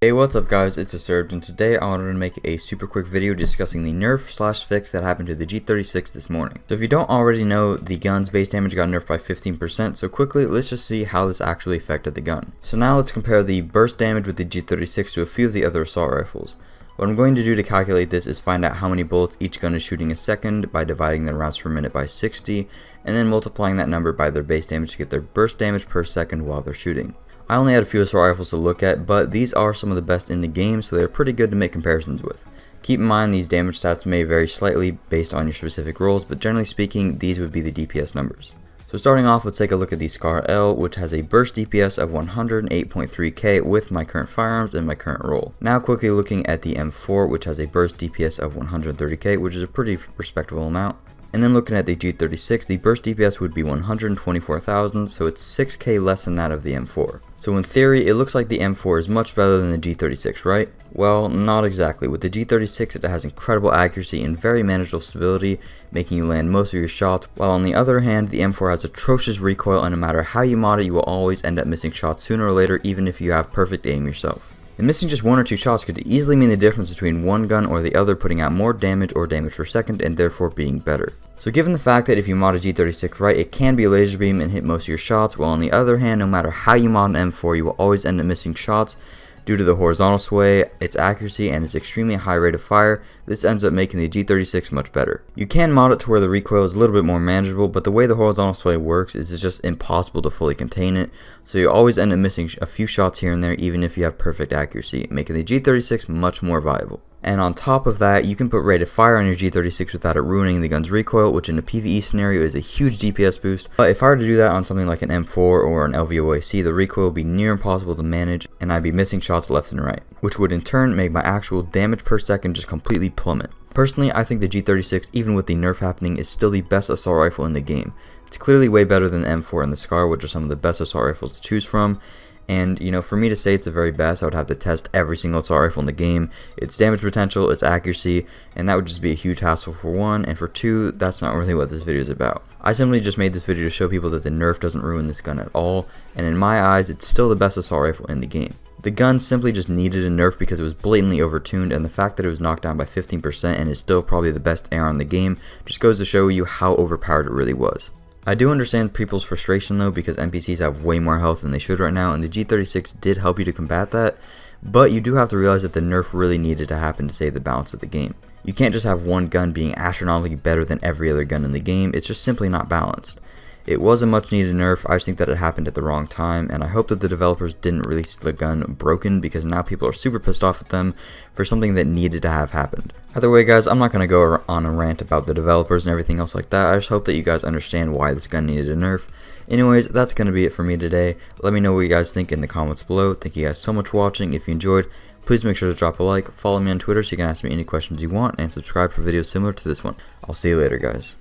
Hey, what's up guys, it's Asurd, and today I wanted to make a super quick video discussing the nerf / fix that happened to the G36 this morning. So if you don't already know, the gun's base damage got nerfed by 15%, so quickly let's just see how this actually affected the gun. So now let's compare the burst damage with the G36 to a few of the other assault rifles. What I'm going to do to calculate this is find out how many bullets each gun is shooting a second by dividing their rounds per minute by 60, and then multiplying that number by their base damage to get their burst damage per second while they're shooting. I only had a few assault rifles to look at, but these are some of the best in the game, so they're pretty good to make comparisons with. Keep in mind these damage stats may vary slightly based on your specific roles, but generally speaking, these would be the DPS numbers. So starting off, let's take a look at the SCAR L, which has a burst DPS of 108.3k with my current firearms and my current role. Now quickly looking at the M4, which has a burst DPS of 130k, which is a pretty respectable amount. And then looking at the G36, the burst DPS would be 124,000, so it's 6k less than that of the M4. So in theory, it looks like the M4 is much better than the G36, right? Well, not exactly. With the G36, it has incredible accuracy and very manageable stability, making you land most of your shots, while on the other hand, the M4 has atrocious recoil, and no matter how you mod it, you will always end up missing shots sooner or later, even if you have perfect aim yourself. And missing just one or two shots could easily mean the difference between one gun or the other putting out more damage or damage per second and therefore being better. So given the fact that if you mod a G36 right, it can be a laser beam and hit most of your shots, while on the other hand, no matter how you mod an M4, you will always end up missing shots due to the horizontal sway, its accuracy, and its extremely high rate of fire. This ends up making the G36 much better. You can mod it to where the recoil is a little bit more manageable, but the way the horizontal sway works is it's just impossible to fully contain it, so you always end up missing a few shots here and there even if you have perfect accuracy, making the G36 much more viable. And on top of that, you can put rate of fire on your G36 without it ruining the gun's recoil, which in a PvE scenario is a huge DPS boost. But if I were to do that on something like an M4 or an LVOAC, the recoil would be near impossible to manage, and I'd be missing shots left and right, which would in turn make my actual damage per second just completely plummet. Personally, I think the G36, even with the nerf happening, is still the best assault rifle in the game. It's clearly way better than the M4 and the SCAR, which are some of the best assault rifles to choose from. And, you know, for me to say it's the very best, I would have to test every single assault rifle in the game, its damage potential, its accuracy, and that would just be a huge hassle for one, and for two, that's not really what this video is about. I simply just made this video to show people that the nerf doesn't ruin this gun at all, and in my eyes, it's still the best assault rifle in the game. The gun simply just needed a nerf because it was blatantly overtuned, and the fact that it was knocked down by 15% and is still probably the best AR in the game just goes to show you how overpowered it really was. I do understand people's frustration though, because NPCs have way more health than they should right now, and the G36 did help you to combat that, but you do have to realize that the nerf really needed to happen to save the balance of the game. You can't just have one gun being astronomically better than every other gun in the game, it's just simply not balanced. It was a much needed nerf, I just think that it happened at the wrong time, and I hope that the developers didn't release the gun broken, because now people are super pissed off at them for something that needed to have happened. Either way guys, I'm not going to go on a rant about the developers and everything else like that. I just hope that you guys understand why this gun needed a nerf. Anyways, that's going to be it for me today. Let me know what you guys think in the comments below. Thank you guys so much for watching. If you enjoyed, please make sure to drop a like, follow me on Twitter so you can ask me any questions you want, and subscribe for videos similar to this one. I'll see you later guys.